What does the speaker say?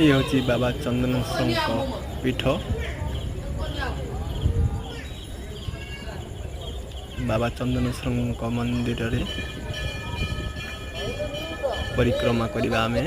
ये हूँ बाबा चंदनेश्वर पीठ। बाबा चंदनेश्वर मंदिर रे परिक्रमा करवा आमे।